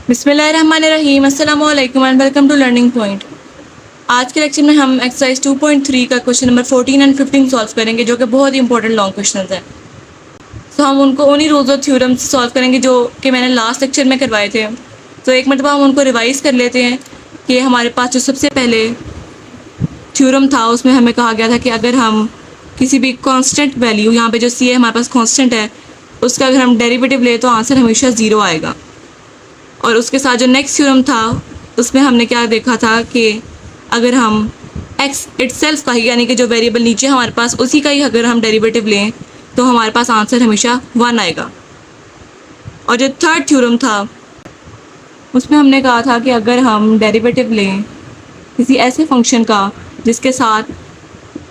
बिस्मिल्लाहिर्रहमानिर्रहीम, अस्सलामु अलैकुम and welcome to learning point. आज के लेक्चर में हम एक्सरसाइज 2.3 का क्वेश्चन नंबर 14 एंड 15 सॉल्व करेंगे, जो कि बहुत ही इंपॉर्टेंट लॉन्ग क्वेश्चंस हैं। तो हम उनको उन्हीं रूल्स और थ्योरम से सॉल्व करेंगे जो कि मैंने लास्ट लेक्चर में करवाए थे। तो एक मरतबा हम उनको रिवाइज़ कर लेते हैं कि हमारे पास जो सबसे पहले थ्योरम था उसमें हमें कहा गया था कि अगर हम किसी भी कांस्टेंट वैल्यू, यहाँ पे जो सी है हमारे पास कांस्टेंट है, उसका अगर हम डेरिवेटिव ले तो आंसर हमेशा ज़ीरो आएगा। और उसके साथ जो नेक्स्ट थ्योरम था उसमें हमने क्या देखा था कि अगर हम एक्स इटसेल्फ का ही, यानी कि जो वेरिएबल नीचे हमारे पास उसी का ही अगर हम डेरिवेटिव लें तो हमारे पास आंसर हमेशा 1 आएगा। और जो थर्ड थ्योरम था उसमें हमने कहा था कि अगर हम डेरिवेटिव लें किसी ऐसे फंक्शन का जिसके साथ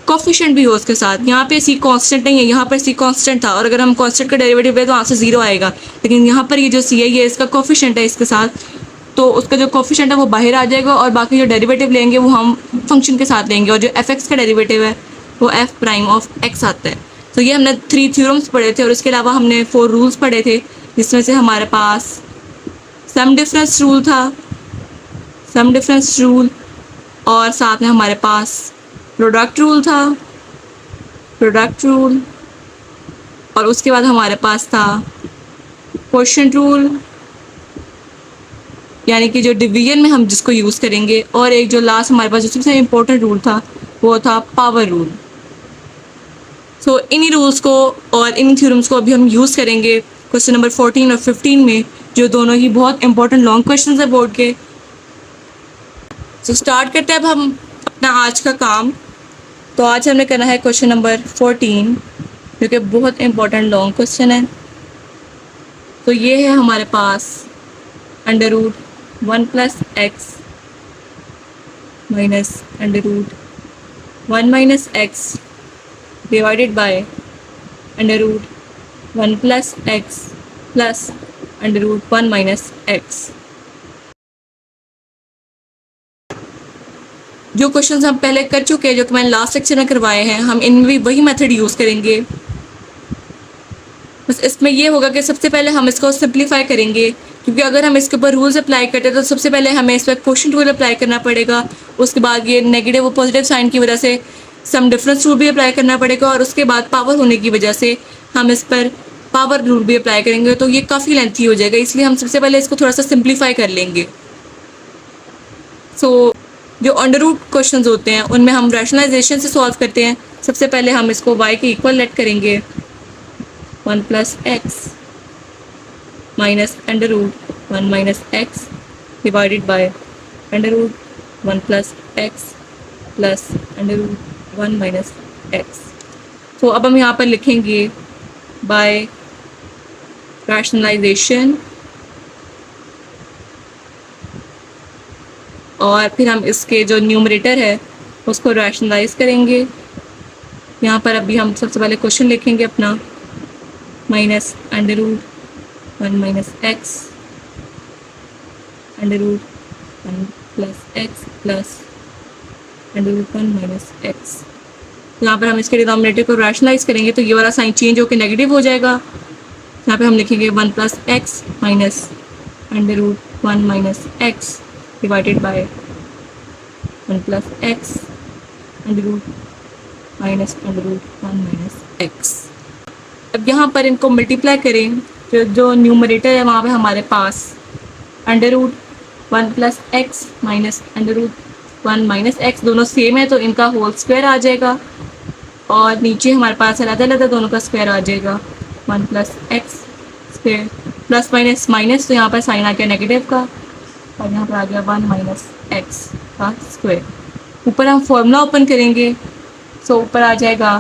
कोफिशिएंट भी हो उसके साथ, यहाँ पे सी कांस्टेंट नहीं है, यहाँ पर सी कांस्टेंट था, और अगर हम कांस्टेंट का डेरिवेटिव लें तो आंसर ज़ीरो आएगा। लेकिन यहाँ पर ये जो सी है ये इसका कोफिशिएंट है इसके साथ, तो उसका जो कोफिशिएंट है वो बाहर आ जाएगा और बाकी जो डेरिवेटिव लेंगे वो हम फंक्शन के साथ लेंगे, और जो एफ एक्स का डेरिवेटिव है वो एफ प्राइम ऑफ एक्स आता है। तो ये हमने 3 थ्योरम्स पढ़े थे और इसके अलावा हमने 4 रूल्स पढ़े थे, जिसमें से हमारे पास सम डिफरेंस रूल था, सम डिफरेंस रूल, और साथ में हमारे पास प्रोडक्ट रूल था, प्रोडक्ट रूल, और उसके बाद हमारे पास था क्वोशिएंट रूल, यानी कि जो डिवीजन में हम जिसको यूज़ करेंगे, और एक जो लास्ट हमारे पास जो सबसे इम्पोर्टेंट रूल था वो था पावर रूल। सो इन्हीं रूल्स को और इन थ्योरम्स को अभी हम यूज़ करेंगे क्वेश्चन नंबर 14 और 15 में, जो दोनों ही बहुत इंपॉर्टेंट लॉन्ग क्वेश्चन है बोर्ड के। सो स्टार्ट करते हैं अब हम अपना आज का काम। तो आज हमने करना है क्वेश्चन नंबर 14, जो कि बहुत इंपॉर्टेंट लॉन्ग क्वेश्चन है। तो ये है हमारे पास under root 1 plus x minus under root 1 minus x divided by under root 1 plus x plus under root 1 minus x. जो क्वेश्चंस हम पहले कर चुके हैं, जो कि मैंने लास्ट लेक्चर में करवाए हैं, हम इनमें भी वही मेथड यूज़ करेंगे। बस इसमें ये होगा कि सबसे पहले हम इसको सिंप्लीफाई करेंगे, क्योंकि अगर हम इसके ऊपर रूल्स अप्लाई करते हैं तो सबसे पहले हमें इस पर क्वोशिएंट रूल अप्लाई करना पड़ेगा, उसके बाद ये नेगेटिव और पॉजिटिव साइन की वजह से सम डिफरेंस रूल भी अप्लाई करना पड़ेगा, और उसके बाद पावर होने की वजह से हम इस पर पावर रूल भी अप्लाई करेंगे। तो ये काफ़ी लेंथी हो जाएगा, इसलिए हम सबसे पहले इसको थोड़ा सा सिंप्लीफाई कर लेंगे। सो जो अंडर रूट क्वेश्चन होते हैं उनमें हम रैशनलाइजेशन से सॉल्व करते हैं। सबसे पहले हम इसको y के इक्वल लेट करेंगे 1 plus x minus under root 1 minus x divided by under root 1 plus x plus under root 1 minus X. तो अब हम यहाँ पर लिखेंगे बाय रैशनलाइजेशन, और फिर हम इसके जो न्यूमरेटर है उसको रैशनलाइज करेंगे। यहाँ पर अभी हम सबसे पहले क्वेश्चन लिखेंगे अपना minus under root 1 minus X under root 1 plus x plus under root 1 minus X. यहाँ पर हम इसके डिनोमिनेटर को रैशनलाइज करेंगे तो ये वाला साइन चेंज होकर नेगेटिव हो जाएगा। यहाँ पे हम लिखेंगे 1 plus x minus under root 1 minus x divided by 1 plus X under root minus under root 1 minus X. अब यहाँ पर इनको मल्टीप्लाई करें तो जो न्यूमरेटर है वहाँ पे हमारे पास under root 1 plus x minus under root 1 minus x दोनों सेम है तो इनका होल स्क्वायर आ जाएगा, और नीचे हमारे पास अलग अलग दोनों का स्क्वायर आ जाएगा 1 plus x square plus minus minus, तो यहाँ पर साइन आ गया नेगेटिव का, और यहाँ पर आ गया 1 माइनस एक्स का स्क्वायर। ऊपर हम फॉर्मूला ओपन करेंगे, सो ऊपर आ जाएगा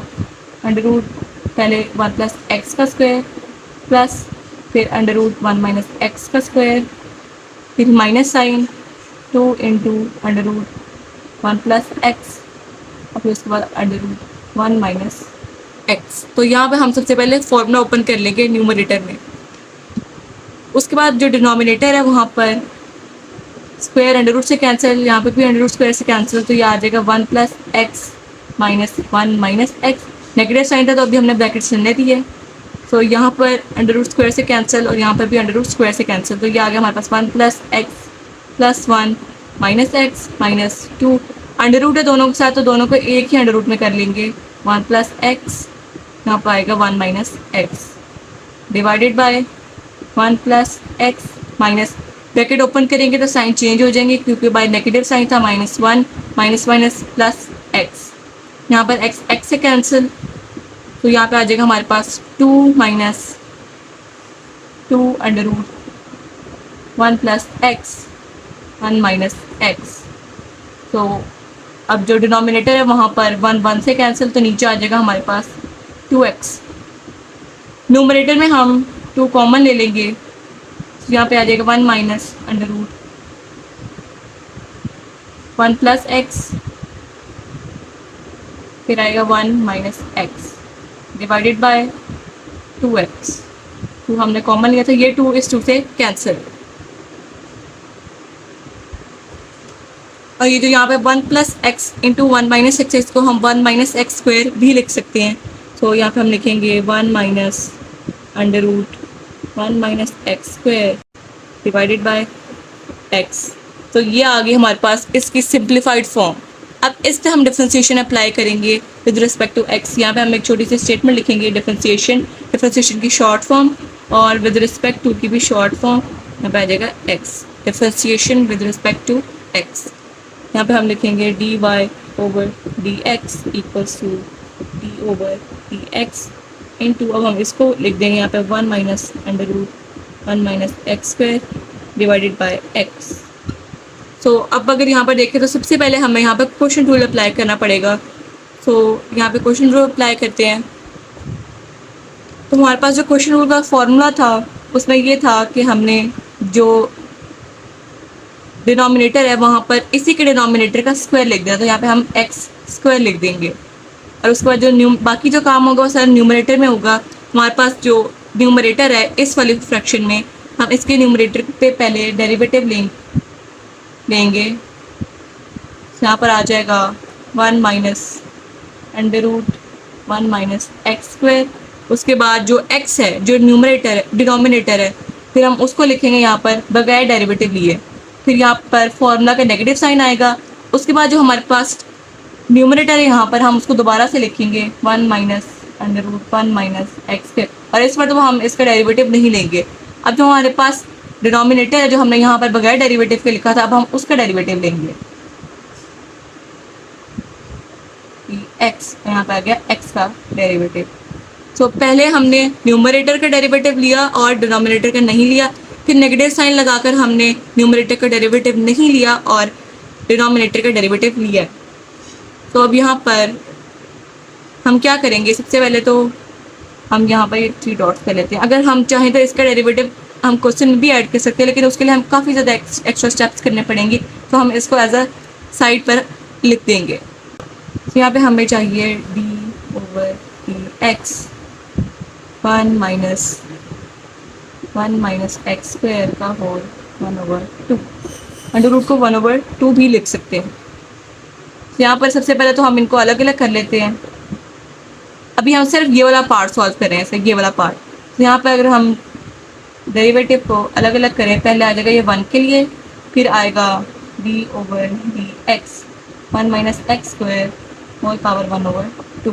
अंडर रूट पहले 1 प्लस एक्स का स्क्वायर प्लस फिर अंडर रूट 1 माइनस एक्स का स्क्वायर, फिर minus sign 2 into under root 1 plus X और फिर उसके बाद अंडर रूट 1 माइनस एक्स। तो यहाँ पे हम सबसे पहले फॉर्मूला ओपन कर लेंगे न्यूमरेटर में। उसके बाद जो डिनोमिनेटर है वहाँ पर स्क्वायर अंडर रूट से कैंसिल, यहाँ पे भी अंडर रूट स्क्वायर से कैंसिल, तो ये आ जाएगा 1 plus x minus 1 minus X. Negative sign था तो अभी हमने ब्रैकेट चलने दी है, सो यहाँ पर अंडर रूट स्क्वायर से कैंसिल और यहाँ पर भी अंडर रूट स्क्वायर से कैंसिल, तो ये आ गया हमारे पास 1 plus x plus 1 minus X minus 2। Under root है दोनों के साथ, तो दोनों को एक ही अंडर रूट में कर लेंगे। 1 प्लस एक्स, यहाँ पर आएगा 1 minus x divided by 1 plus x minus, bracket open करेंगे तो साइन चेंज हो जाएंगे क्योंकि बाय नेगेटिव साइन था, -1 माइनस माइनस प्लस एक्स, यहाँ पर एक्स एक्स से कैंसिल, तो यहाँ पे आ जाएगा हमारे पास 2 minus 2 under root 1 plus X 1 minus X. तो अब जो डिनोमिनेटर है वहाँ पर 1 1 से कैंसिल, तो नीचे आ जाएगा हमारे पास 2x। न्यूमरेटर में हम 2 कॉमन ले लेंगे, तो यहाँ पे आ जाएगा 1 minus under root 1 plus X, फिर आएगा 1 minus x divided bye 2x। 2 हमने कॉमन लिया था, ये 2 इस 2 से कैंसिल, और ये जो यहाँ पे 1 plus x into 1 minus x, इसको हम 1 माइनस एक्स स्क्वायर भी लिख सकते हैं। तो यहाँ पे हम लिखेंगे 1 minus under root 1 minus X square divided by X. तो ये आ गई हमारे पास इसकी सिंप्लीफाइड फॉर्म। अब इस पे हम डिफ्रेंशिएशन अप्लाई करेंगे विद रिस्पेक्ट टू एक्स। यहाँ पे हम एक छोटी सी स्टेटमेंट लिखेंगे, डिफ्रेंशिएशन की शॉर्ट फॉर्म और विद रिस्पेक्ट टू की भी शॉर्ट फॉर्म। यहाँ पे आ जाएगा X, differentiation with respect to X. यहाँ पे हम लिखेंगे D Y over D X equals to D over D X into, अब हम इसको लिख देंगे यहाँ पे 1 minus under root 1 minus X square divided by x. So अब अगर यहाँ पर देखें तो सबसे पहले हमें यहाँ पर क्वोशंट रूल अप्लाई करना पड़ेगा। सो यहाँ पे क्वोशंट रूल अप्लाई करते हैं। तो हमारे पास जो क्वोशंट रूल का फॉर्मूला था उसमें ये था कि हमने जो डिनोमिनेटर है वहाँ पर इसी के डिनोमिनेटर का स्क्वायर लिख दिया, तो यहाँ पे हम एक्स स्क्वायर लिख देंगे और उसके बाद जो बाकी जो काम होगा वो सारा न्यूमरेटर में होगा। हमारे पास जो न्यूमरेटर है इस वाली फ्रैक्शन में हम इसके न्यूमरेटर पे पहले डेरिवेटिव लेंगे। यहाँ पर आ जाएगा 1 minus under root 1 minus X square. उसके बाद जो x है, जो न्यूमरेटर है, डिनोमिनेटर है, फिर हम उसको लिखेंगे यहाँ पर बगैर डेरिवेटिव लिए। फिर यहाँ पर फॉर्मूला का नेगेटिव साइन आएगा। उसके बाद जो हमारे पास न्यूमरेटर है यहाँ पर हम उसको दोबारा से लिखेंगे 1 minus under root 1 minus X square, और इस पर तो हम इसका डेरिवेटिव नहीं लेंगे। अब जो हमारे पास डिनोमिनेटर है जो हमने यहाँ पर बगैर डेरिवेटिव के लिखा था, अब हम उसका डेरिवेटिव लेंगे। एक्स, यहाँ पे आ गया एक्स का डेरिवेटिव। सो पहले हमने न्यूमरेटर का डेरिवेटिव लिया और डिनोमिनेटर का नहीं लिया, फिर नेगेटिव साइन लगाकर हमने न्यूमरेटर का डेरिवेटिव नहीं लिया और डिनोमिनेटर का डेरिवेटिव लिया। तो अब यहाँ पर हम क्या करेंगे, सबसे पहले तो हम यहाँ पर 3 डॉट्स कर लेते हैं। अगर हम चाहें तो इसका डेरिवेटिव हम क्वेश्चन में भी ऐड कर सकते हैं, लेकिन उसके लिए हम काफ़ी ज़्यादा एक्स्ट्रा स्टेप्स करने पड़ेंगे, तो हम इसको एज अ साइड पर लिख देंगे। तो यहाँ पे हमें चाहिए D over D X 1 minus X square का होल 1/2। अंडर रूट को 1/2 भी लिख सकते हैं। तो यहाँ पर सबसे पहले तो हम इनको अलग अलग कर लेते हैं। अभी हम सिर्फ ये वाला पार्ट सॉल्व कर रहे हैं, सिर्फ ये वाला पार्ट। तो यहाँ पर अगर हम डेरिवेटिव को अलग अलग करें, पहले आ जाएगा ये 1 के लिए, फिर आएगा D over D X 1 minus X square whole power 1/2।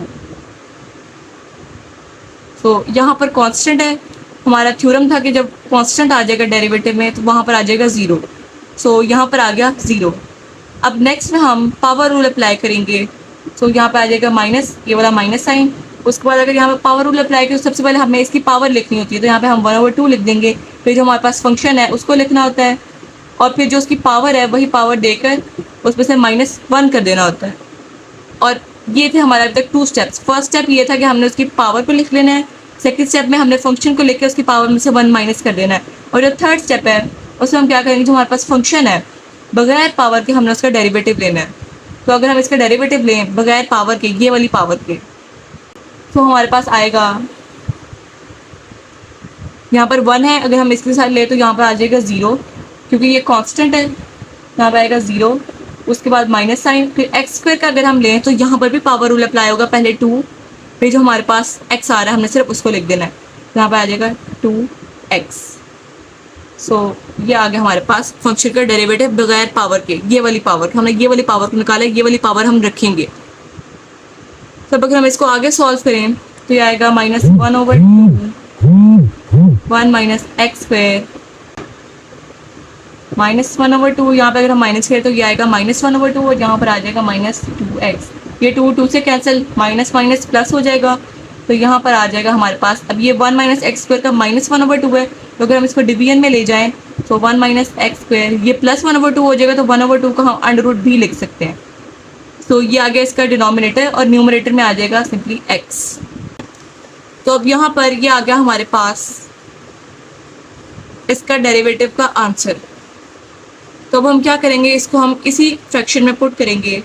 तो यहाँ पर कांस्टेंट है, हमारा थ्योरम था कि जब कांस्टेंट आ जाएगा डेरिवेटिव में तो वहाँ पर आ जाएगा 0। सो यहाँ पर आ गया 0। अब नेक्स्ट में हम पावर रूल अप्लाई करेंगे। सो यहाँ पे आ जाएगा माइनस, ये वाला माइनस साइन। उसके बाद अगर यहाँ पे पावर रूल अप्लाई करें तो सबसे पहले हमें इसकी पावर लिखनी होती है, तो यहाँ पे हम 1/2 लिख देंगे। फिर जो हमारे पास फंक्शन है उसको लिखना होता है, और फिर जो उसकी पावर है वही पावर देकर उसमें से -1 कर देना होता है। और ये थे हमारे अभी तक 2 स्टेप्स। फर्स्ट स्टेप ये था कि हमने उसकी पावर को लिख लेना है, सेकंड स्टेप में हमने फंक्शन को लेकर उसकी पावर में से 1 माइनस कर देना है, और जो थर्ड स्टेप है उसमें हम क्या करेंगे, जो हमारे पास फंक्शन है बगैर पावर के हमने उसका डेरिवेटिव लेना है। तो अगर हम इसका डेरिवेटिव लें बगैर पावर के, ये वाली पावर के, तो हमारे पास आएगा यहाँ पर 1 है, अगर हम इसके साथ ले तो यहाँ पर आ जाएगा 0, क्योंकि ये कांस्टेंट है। यहाँ पर आएगा 0, उसके बाद माइनस साइन, फिर एक्स स्क्वायर का अगर हम लें तो यहाँ पर भी पावर रूल अप्लाई होगा, पहले 2, फिर जो हमारे पास एक्स आ रहा है हमने सिर्फ उसको लिख देना है। यहाँ पे आ जाएगा 2x। सो ये आ गया हमारे पास फंक्शन का डेरिवेटिव बगैर पावर के, ये वाली पावर, हमने ये वाली पावर को निकाला, ये वाली पावर हम रखेंगे। तो अगर हम इसको आगे सॉल्व करें तो ये आएगा -1/2 1 माइनस एक्स स्क्वायर, -1/2, यहाँ पे अगर हम माइनस करें तो ये आएगा -1/2 और यहाँ पर आ जाएगा -2x। ये 2 से कैंसिल, माइनस माइनस प्लस हो जाएगा, तो यहाँ पर आ जाएगा हमारे पास। अब ये 1 माइनस एक्स स्क्वायर का -1/2 है, तो अगर हम इसको डिवीजन में ले जाएं तो 1 माइनस एक्स स्क्वायर, ये +1/2 हो जाएगा, तो 1/2 को हम अंडर रूट भी लिख सकते हैं। तो ये आ गया इसका डिनोमिनेटर और न्यूमरेटर में आ जाएगा सिंपली x। तो अब यहाँ पर ये आ गया हमारे पास इसका डेरिवेटिव का आंसर। तो अब हम क्या करेंगे, इसको हम इसी फ्रैक्शन में पुट करेंगे।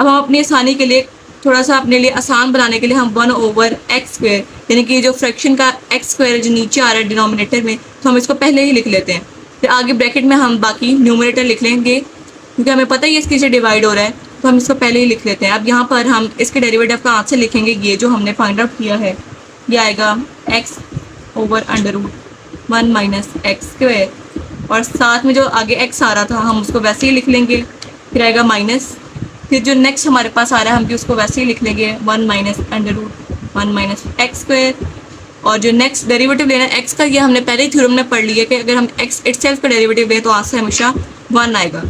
अब हम अपनी आसानी के लिए, थोड़ा सा अपने लिए आसान बनाने के लिए, हम 1/x², यानी कि जो फ्रैक्शन का x² जो नीचे आ रहा है डिनोमिनेटर में, तो हम इसको पहले ही लिख लेते हैं, फिर आगे ब्रैकेट में हम बाकी न्यूमरेटर लिख लेंगे, क्योंकि हमें पता ही है इसके से डिवाइड हो रहा है, तो हम इसको पहले ही लिख लेते हैं। अब यहाँ पर हम इसके डेरिवेटिव का आंसर लिखेंगे, ये जो हमने फाइंड आउट किया है, ये आएगा x/√1 माइनस x², और साथ में जो आगे x आ रहा था हम उसको वैसे ही लिख लेंगे, फिर आएगा माइनस, फिर जो नेक्स्ट हमारे पास आ रहा है हम भी उसको वैसे ही लिख लेंगे, 1 माइनस √1 माइनस x², और जो नेक्स्ट डेरिवेटिव लेना है x का, ये हमने पहले ही थ्योरम में पढ़ लिया कि अगर हम x इटसेल्फ का डेरिवेटिव लें तो आंसर हमेशा 1 आएगा।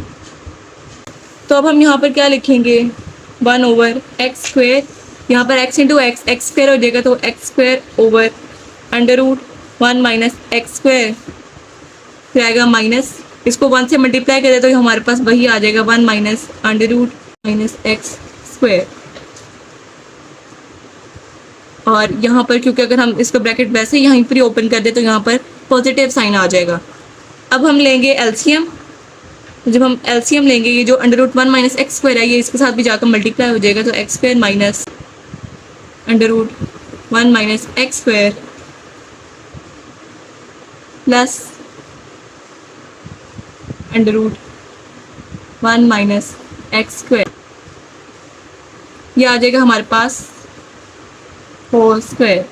तो अब हम यहाँ पर क्या लिखेंगे, 1/x², यहाँ पर x इंटू x² हो जाएगा, तो x²/√1 माइनस x², फिर आएगा माइनस, इसको 1 से मल्टीप्लाई करें तो हमारे पास वही आ जाएगा, 1 माइनस √1 माइनस x²। और यहाँ पर क्योंकि अगर हम इसको ब्रैकेट वैसे यहीं पर ओपन कर दे तो यहाँ पर पॉजिटिव साइन आ जाएगा। अब हम लेंगे एलसीएम। जब हम एलसीएम लेंगे, ये जो √1 माइनस x² है, ये इसके साथ भी जाकर मल्टीप्लाई हो जाएगा, तो x² minus √1 minus x² plus √1 minus x², ये आ जाएगा हमारे पास होल स्क्वायर,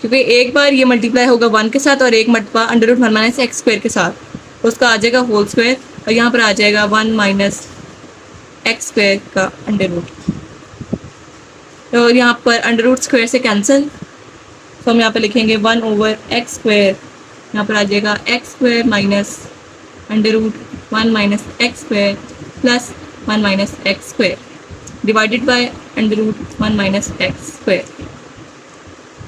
क्योंकि एक बार ये मल्टीप्लाई होगा 1 के साथ और एक मरतबा √1 माइनस x² के साथ, तो उसका आ जाएगा होल स्क्वायर, और यहाँ पर आ जाएगा 1 माइनस x² का अंडर रूट। तो यहाँ पर अंडर रूट स्क्वायर से कैंसिल, तो हम यहाँ पर लिखेंगे 1/x², यहाँ पर आ जाएगा x² minus √1 minus x² plus 1 minus x² divided by √1 minus x²।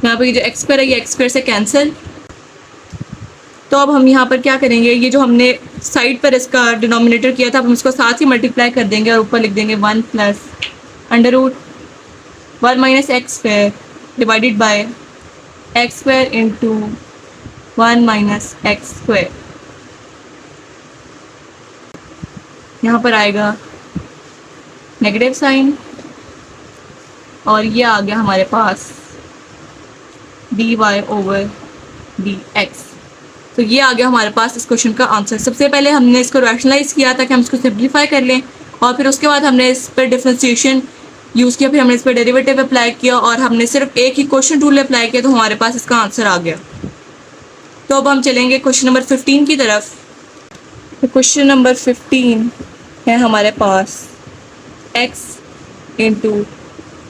यहाँ पर ये जो x² है, ये x² से कैंसिल। तो अब हम यहाँ पर क्या करेंगे, ये जो हमने साइड पर इसका डिनोमिनेटर किया था, अब हम इसको साथ ही मल्टीप्लाई कर देंगे और ऊपर लिख देंगे 1 plus √1 minus x² divided by x² into 1 minus x²। यहाँ पर आएगा नेगेटिव साइन, और ये आ गया हमारे पास dy/dx। तो ये आ गया हमारे पास इस क्वेश्चन का आंसर। सबसे पहले हमने इसको रैशनलाइज किया ताकि हम इसको सिंप्लीफाई कर लें, और फिर उसके बाद हमने इस पर डिफरेंशिएशन यूज़ किया, फिर हमने इस पर डेरिवेटिव अप्लाई किया, और हमने सिर्फ एक ही क्वेश्चन रूल अप्लाई किया, तो हमारे पास इसका आंसर आ गया। तो अब हम चलेंगे क्वेश्चन नंबर 15 की तरफ। तो क्वेश्चन नंबर 15 है हमारे पास x into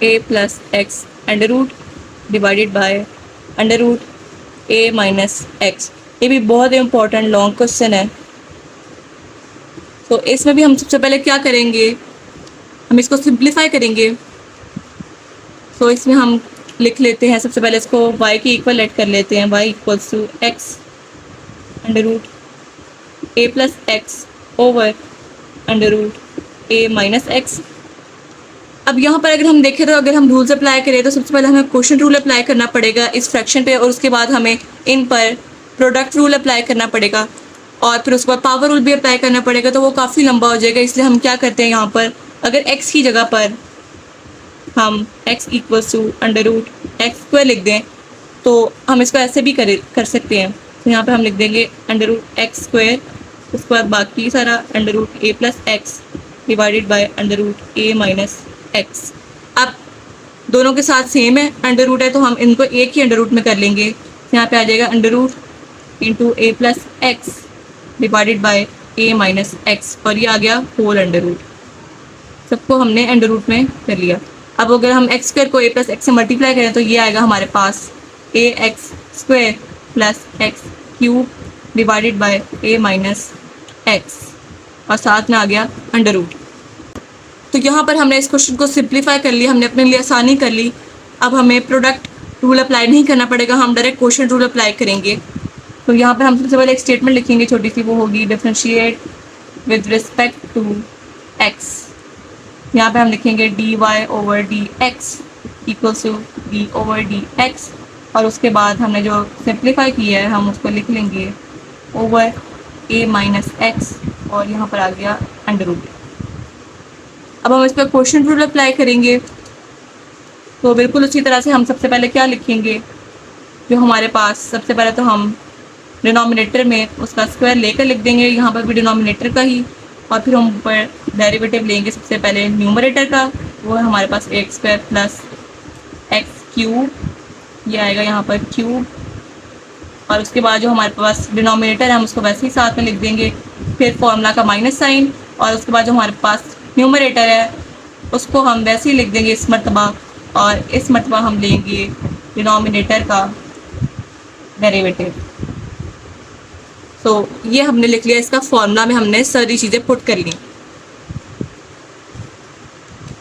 a plus X under root divided by under root a minus X. ये भी बहुत इंपॉर्टेंट लॉन्ग क्वेश्चन है। तो इसमें भी हम सबसे पहले क्या करेंगे, हम इसको सिंप्लीफाई करेंगे। तो इसमें हम लिख लेते हैं, सबसे पहले इसको y की इक्वल लेट कर लेते हैं, y equals to X under root a plus X over under root a minus X. अब यहाँ पर अगर हम देखें तो अगर हम रूल्स अप्लाई करें तो सबसे पहले हमें क्वोशिएंट रूल अप्लाई करना पड़ेगा इस फ्रैक्शन पे, और उसके बाद हमें इन पर प्रोडक्ट रूल अप्लाई करना पड़ेगा, और फिर उसके बाद पावर रूल भी अप्लाई करना पड़ेगा। तो वो काफ़ी लंबा हो जाएगा, इसलिए हम क्या करते हैं, यहाँ पर अगर x की जगह पर हम x equals to under root x² लिख दें तो हम इसको ऐसे भी कर सकते हैं। तो यहाँ पर हम लिख देंगे अंडर रूट x², उसके बाद बाकी सारा under root a plus X divided by under root a minus X. अब दोनों के साथ सेम है, अंडर रूट है, तो हम इनको एक ही अंडर रूट में कर लेंगे। यहाँ पे आ जाएगा under root into A plus X divided by A minus x, और ये आ गया होल अंडर रूट। सबको हमने अंडर रूट में कर लिया। अब अगर हम एक्स स्क्वायर को ए प्लस एक्स से मल्टीप्लाई करें तो ये आएगा हमारे पास a x square plus x cube divided by A minus x, और साथ में आ गया अंडर रूट। तो यहाँ पर हमने इस क्वेश्चन को सिंप्लीफाई कर लिया, हमने अपने लिए आसानी कर ली। अब हमें प्रोडक्ट रूल अप्लाई नहीं करना पड़ेगा, हम डायरेक्ट क्वोशिएंट रूल अप्लाई करेंगे। तो यहाँ पर हम सबसे पहले एक स्टेटमेंट लिखेंगे छोटी सी, वो होगी differentiate with respect to X. यहाँ पे हम लिखेंगे D Y over D X equals to D over D X, और उसके बाद हमने जो सिंप्लीफाई किया है हम उसको लिख लेंगे ओवर ए माइनस एक्स, और यहाँ पर आ गया अंडर रूट। अब हम इस पर क्वोशिएंट रूल अप्लाई करेंगे। तो बिल्कुल उसी तरह से हम सबसे पहले क्या लिखेंगे, जो हमारे पास सबसे पहले तो हम डिनोमिनेटर में उसका स्क्वायर लेकर लिख देंगे, यहाँ पर भी डिनोमिनेटर का ही, और फिर हम ऊपर डेरिवेटिव लेंगे सबसे पहले न्यूमरेटर का, वो है हमारे पास x square plus x cube, ये आएगा यहाँ पर क्यूब, और उसके बाद जो हमारे पास डिनोमिनेटर है हम उसको वैसे ही साथ में लिख देंगे, फिर फॉर्मूला का माइनस साइन, और उसके बाद जो हमारे पास न्यूमरेटर है उसको हम वैसे ही लिख देंगे इस मरतबा, और इस मरतबा हम लेंगे डिनोमिनेटर का डेरिवेटिव। तो ये हमने लिख लिया, इसका फॉर्मूला में हमने सारी चीज़ें पुट कर ली।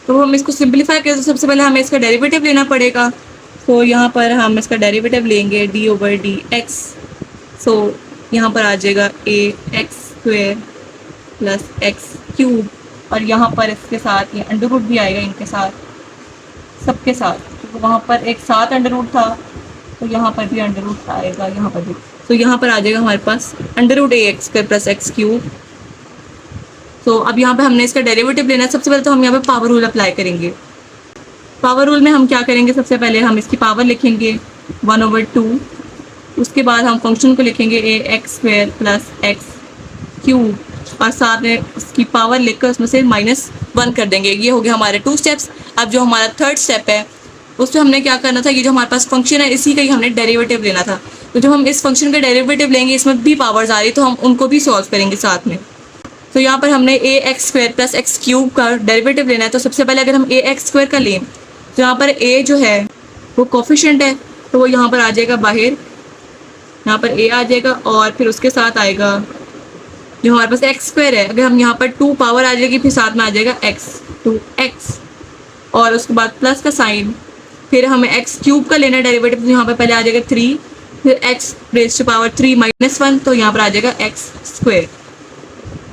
तो हम इसको सिंप्लीफाई करें तो सबसे पहले हमें इसका डेरिवेटिव लेना पड़ेगा। तो यहाँ पर हम इसका डेरिवेटिव लेंगे d over D x. So यहाँ पर आ जाएगा a x square plus x cube, और यहाँ पर इसके साथ ये अंडर रूट भी आएगा, इनके साथ सबके साथ, क्योंकि वहाँ पर एक साथ अंडर रूट था तो यहाँ पर भी अंडर रूट आएगा, यहाँ पर भी। तो यहाँ पर आ जाएगा हमारे पास अंडर रूट ए x square plus x cube. तो अब यहाँ पे हमने इसका डेरिवेटिव लेना है। सबसे पहले तो हम यहाँ पे पावर रूल अप्लाई करेंगे। पावर रूल में हम क्या करेंगे, सबसे पहले हम इसकी पावर लिखेंगे 1/2, उसके बाद हम फंक्शन को लिखेंगे a x square plus x cube, और साथ में उसकी पावर लिखकर उसमें से -1 कर देंगे। ये हो गया हमारे 2 स्टेप्स। अब जो हमारा 3rd स्टेप है उसमें हमने क्या करना था, ये जो हमारे पास फंक्शन है इसी का ही हमने डेरिवेटिव लेना था। तो जब हम इस फंक्शन का डेरिवेटिव लेंगे, इसमें भी पावर्स आ रही तो हम उनको भी सॉल्व करेंगे साथ में। तो यहाँ पर हमने a x square plus x cube का डेरिवेटिव लेना है। तो सबसे पहले अगर हम ए एक्स स्क्वायर का लें तो यहाँ पर ए जो है वो कोफिशिएंट है, तो वो यहाँ पर आ जाएगा बाहर, यहाँ पर ए आ जाएगा, और फिर उसके साथ आएगा जो हमारे पास एक्स स्क्वायर है। अगर हम यहाँ पर 2 पावर आ जाएगी, फिर साथ में आ जाएगा एक्स 2x, और उसके बाद प्लस का साइन, फिर हमें एक्स क्यूब का लेना डेरिवेटिव। तो यहाँ पर पहले आ जाएगा 3, फिर एक्स रेज़ टू पावर 3 -1, तो यहाँ पर आ जाएगा एक्स स्क्वायर।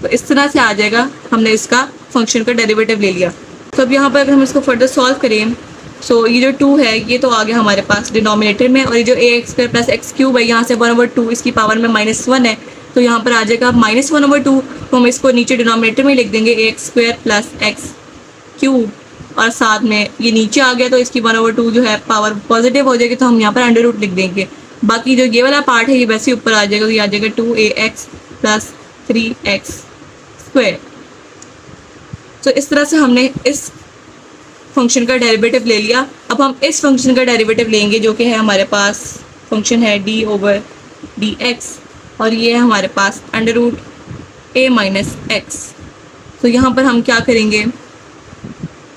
तो इस तरह से आ जाएगा, हमने इसका फंक्शन का डेरिवेटिव ले लिया। तो अब यहाँ पर अगर हम इसको फर्दर सॉल्व करें, सो ये जो 2 है ये तो आ गया हमारे पास डिनोमिनेटर में, और ये जो a x square plus x cube है यहाँ से 1/2 इसकी पावर में -1 है, तो यहाँ पर आ जाएगा -1/2। तो हम इसको नीचे डिनोमिनेटर में लिख देंगे a x square plus x cube, और साथ में ये नीचे आ गया तो इसकी 1/2 जो है पावर पॉजिटिव हो जाएगी, तो हम यहाँ पर अंडर रूट लिख देंगे। बाकी जो ये वाला पार्ट है ये वैसे ही ऊपर आ जाएगा, तो ये आ जाएगा 2ax प्लस 3x स्क्वायर। तो इस तरह से हमने इस फंक्शन का डेरिवेटिव ले लिया। अब हम इस फंक्शन का डेरिवेटिव लेंगे जो कि है हमारे पास फंक्शन है डी ओवर डी एक्स, और ये है हमारे पास under root A minus X. तो यहाँ पर हम क्या करेंगे,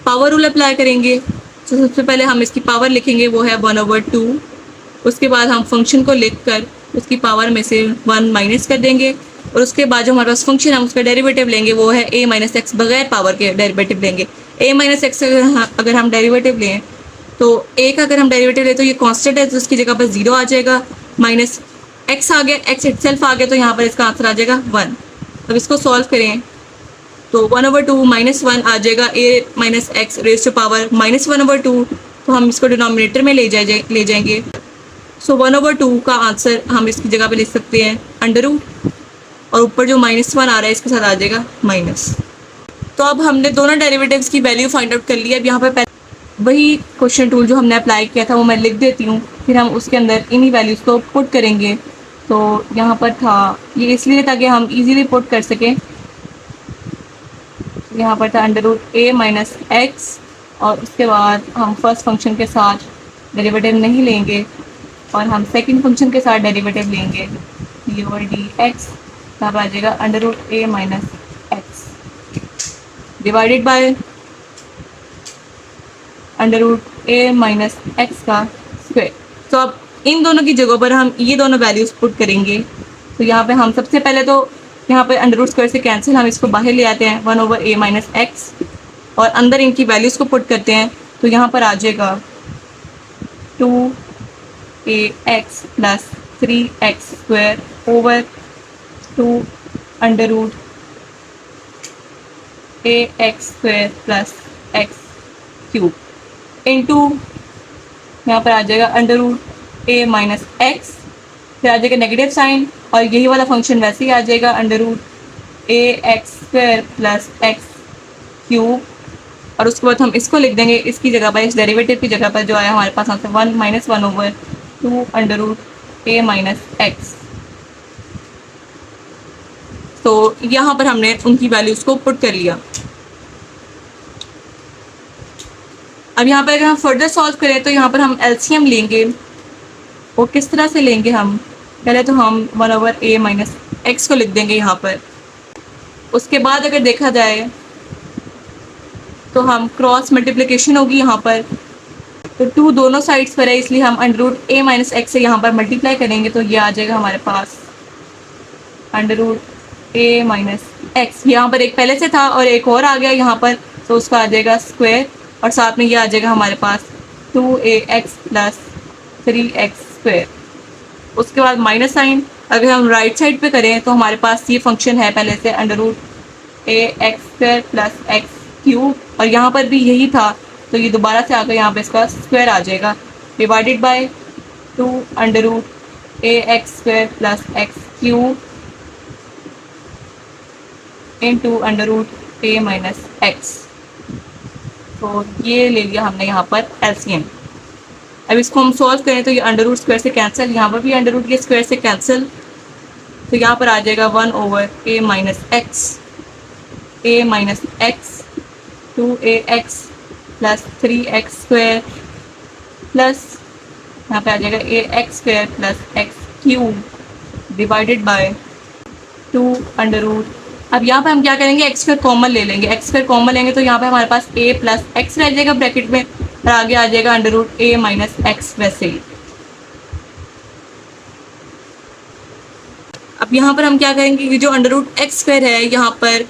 पावर रूल अप्लाई करेंगे। तो सबसे पहले हम इसकी पावर लिखेंगे, वो है 1/2, उसके बाद हम फंक्शन को लिखकर उसकी पावर में से 1 माइनस कर देंगे, और उसके बाद जो हमारे पास फंक्शन है उसका डेरिवेटिव लेंगे, वो है a माइनस एक्स, बगैर पावर के डेरिवेटिव लेंगे। a माइनस एक्स अगर हम डेरिवेटिव लें तो a का अगर हम डेरिवेटिव लें तो ये कांस्टेंट है, तो उसकी जगह पर 0 आ जाएगा, माइनस x आ गया, x इटसेल्फ आ गया, तो यहाँ पर इसका आंसर आ जाएगा 1। अब इसको सॉल्व करें तो 1/2 -1 आ जाएगा, a minus X raise to power -1/2, तो हम इसको डिनोमिनेटर में ले जाएंगे। सो 1/2 का आंसर हम इसकी जगह पे लिख सकते हैं अंडर रूट, और ऊपर जो -1 आ रहा है इसके साथ आ जाएगा माइनस। तो अब हमने दोनों डेरिवेटिव्स की वैल्यू फाइंड आउट कर ली है। अब यहाँ पर वही क्वेश्चन टूल जो हमने अप्लाई किया था वो मैं लिख देती हूँ, फिर हम उसके अंदर इन्हीं वैल्यूज़ को पुट करेंगे। तो यहाँ पर था ये इसलिए ताकि हम इजीली पुट कर सकें। यहाँ पर था under root A minus x, और उसके बाद हम फर्स्ट फंक्शन के साथ डेरिवेटिव नहीं लेंगे, और हम सेकंड फंक्शन के साथ डेरिवेटिव लेंगे डी ओवर डी एक्स, यहाँ पर आ जाएगा under root A minus x divided by under root A minus X का स्क्वायर। तो अब इन दोनों की जगहों पर हम ये दोनों वैल्यूज पुट करेंगे। तो यहाँ पे हम सबसे पहले तो यहाँ पे अंडर रूट स्क्वायर से कैंसिल हम इसको बाहर ले आते हैं 1 ओवर ए माइनस एक्स और अंदर इनकी वैल्यूज़ को पुट करते हैं। तो यहाँ पर आ जाएगा 2ax plus 3x square over 2 under root ax square plus x cube into यहाँ पर आ जाएगा under root A minus X, फिर आ जाएगा नेगेटिव साइन और यही वाला फंक्शन वैसे ही आ जाएगा अंडर रूट ए x square plus x cube और उसके बाद हम इसको लिख देंगे इसकी जगह पर, इस डेरिवेटिव की जगह पर जो आया हमारे पास यहाँ से 1 minus 1 over 2 under root A minus X. तो यहाँ पर हमने उनकी वैल्यूज़ को पुट कर लिया। अब यहाँ पर अगर हम फर्दर सॉल्व करें तो यहाँ पर हम एलसीएम लेंगे। वो किस तरह से लेंगे, हम पहले तो हम 1 ओवर ए माइनस एक्स को लिख देंगे यहाँ पर। उसके बाद अगर देखा जाए तो हम क्रॉस मल्टीप्लिकेशन होगी यहाँ पर, तो 2 दोनों साइड्स पर है इसलिए हम under root A minus x से यहाँ पर मल्टीप्लाई करेंगे। तो ये आ जाएगा हमारे पास under root A minus X, यहाँ पर एक पहले से था और एक और आ गया यहाँ पर, तो उसका आ जाएगा स्क्वायर और साथ में ये आ जाएगा हमारे पास 2ax प्लस 3x स्क्वायर। उसके बाद माइनस साइन अगर हम राइट साइड पे करें तो हमारे पास ये फंक्शन है पहले से अंडर रूट ए x square plus x cube और यहाँ पर भी यही था, तो ये दोबारा से आकर यहाँ पे इसका स्क्वायर आ जाएगा divided by 2 under root A x square plus x cube into under root A minus X. तो ये ले लिया हमने यहाँ पर एलसीएम। अब इसको हम सॉल्व करें तो ये अंडर रूट स्क्वायर से कैंसिल, यहाँ पर भी अंडर रूट के स्क्वायर से कैंसिल, तो यहाँ पर आ जाएगा 1 ओवर ए minus x 2ax plus 3x square plus यहाँ पे आ जाएगा ax square plus x cube divided by 2 under root. अब यहाँ पे हम क्या करेंगे, एक्स स्क्वायर कॉमन ले लेंगे। एक्स स्क्वायर कॉमन लेंगे तो यहाँ पे हमारे पास a प्लस एक्स रह जाएगा ब्रैकेट में और आगे आ जाएगा under root A minus x वैसे ही। अब यहाँ पर हम क्या करेंगे कि जो अंडर रूट एक्स स्क्वायर है यहाँ पर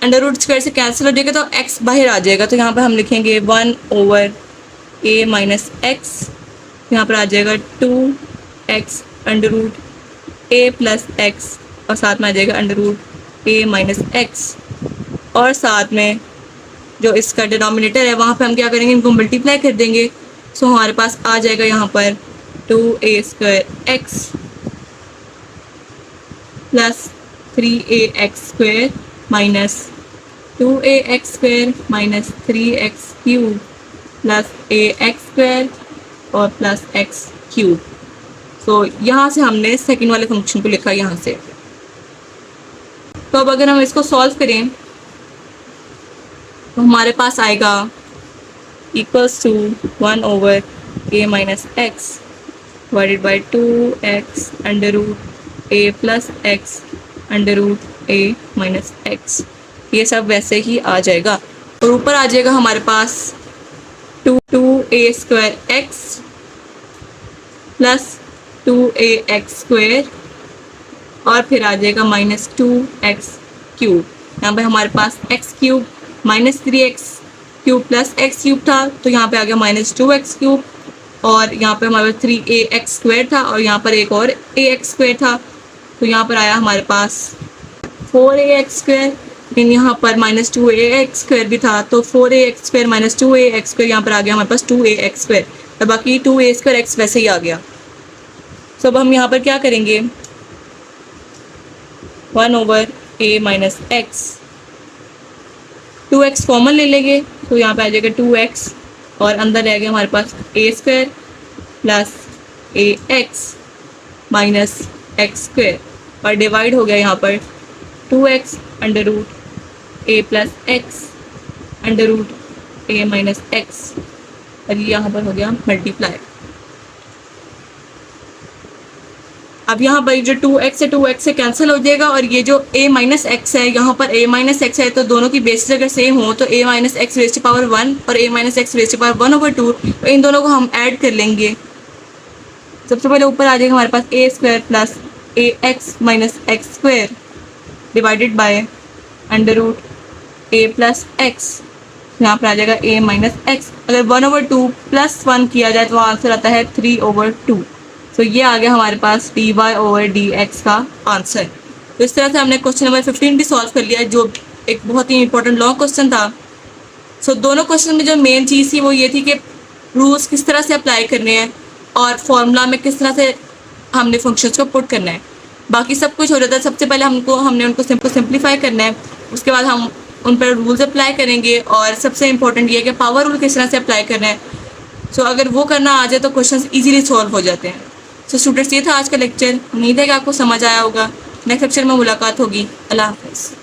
अंडर रूट स्क्वायर से कैंसिल हो जाएगा तो एक्स बाहर आ जाएगा, तो यहाँ पर हम लिखेंगे 1 ओवर ए माइनस एक्स, यहाँ पर आ जाएगा 2x under root A plus X और साथ में आ जाएगा under root A minus x और साथ में जो इसका डिनोमिनेटर है वहाँ पे हम क्या करेंगे, इनको मल्टीप्लाई कर देंगे। सो हमारे पास आ जाएगा यहाँ पर 2a square x plus 3ax square minus 2ax square minus 3x cube plus ax square और प्लस x क्यूब। सो यहाँ से हमने सेकंड वाले फंक्शन को लिखा यहाँ से। तो अब अगर हम इसको सॉल्व करें तो हमारे पास आएगा equals to 1 over A minus x divided by 2x under root A plus X under root A minus X. ये सब वैसे ही आ जाएगा और ऊपर आ जाएगा हमारे पास 2a square x plus 2ax square और फिर आ जाएगा माइनस 2x क्यूब। यहाँ पे हमारे पास x cube minus 3x cube plus x cube था, तो यहाँ पे आ गया माइनस 2x क्यूब और यहाँ पे हमारे पास 3ax स्क्वायर था और यहाँ पर एक और ax स्क्वायर था, तो यहाँ पर आया हमारे पास 4ax स्क्वायर। लेकिन यहाँ पर माइनस 2ax स्क्वायर भी था, तो 4ax square minus 2ax square यहाँ पर आ गया हमारे पास 2ax स्क्वायर, तो बाकी 2a स्क्वायर x वैसे ही आ गया। तो अब हम यहाँ पर क्या करेंगे, 1 over a minus x 2x common ले लेंगे, तो यहाँ पे आ जाएगा 2x और अंदर रह गया हमारे पास a square plus ax minus X square और डिवाइड हो गया यहाँ पर 2x under root a plus X under root a minus x और ये यहाँ पर हो गया मल्टीप्लाई। अब यहाँ पर जो 2x है 2x से कैंसिल हो जाएगा और ये जो a माइनस एक्स है, यहाँ पर a माइनस एक्स है तो दोनों की बेसिस अगर सेम हो तो a minus X raise to power 1 और a minus X raise to power 1/2, तो इन दोनों को हम ऐड कर लेंगे। सबसे पहले ऊपर आ जाएगा हमारे पास a square plus A X minus X square divided by under root a plus X, यहाँ पर आ जाएगा a माइनस एक्स। अगर 1/2 प्लस 1 किया जाए तो आंसर आता है 3/2। तो ये आ गया हमारे पास dy/dx का आंसर। तो इस तरह से हमने क्वेश्चन नंबर 15 भी सॉल्व कर लिया है, जो एक बहुत ही इंपॉर्टेंट लॉन्ग क्वेश्चन था। सो दोनों क्वेश्चन में जो मेन चीज़ थी वो ये थी कि रूल्स किस तरह से अप्लाई करने हैं और फॉर्मूला में किस तरह से हमने फंक्शंस को पुट करना है। बाकी सब कुछ हो जाता है, सबसे पहले हमने उनको सिंप्लीफाई करना है, उसके बाद हम उन पर रूल्स अप्लाई करेंगे और सबसे इंपॉर्टेंट ये है कि पावर रूल किस तरह से अप्लाई करना है। सो अगर वो करना आ जाए तो क्वेश्चंस इजीली सॉल्व हो जाते हैं। सो स्टूडेंट्स, ये था आज का लेक्चर। उम्मीद है कि आपको समझ आया होगा। नेक्स्ट लेक्चर में मुलाकात होगी। अल्लाह हाफ़िज़।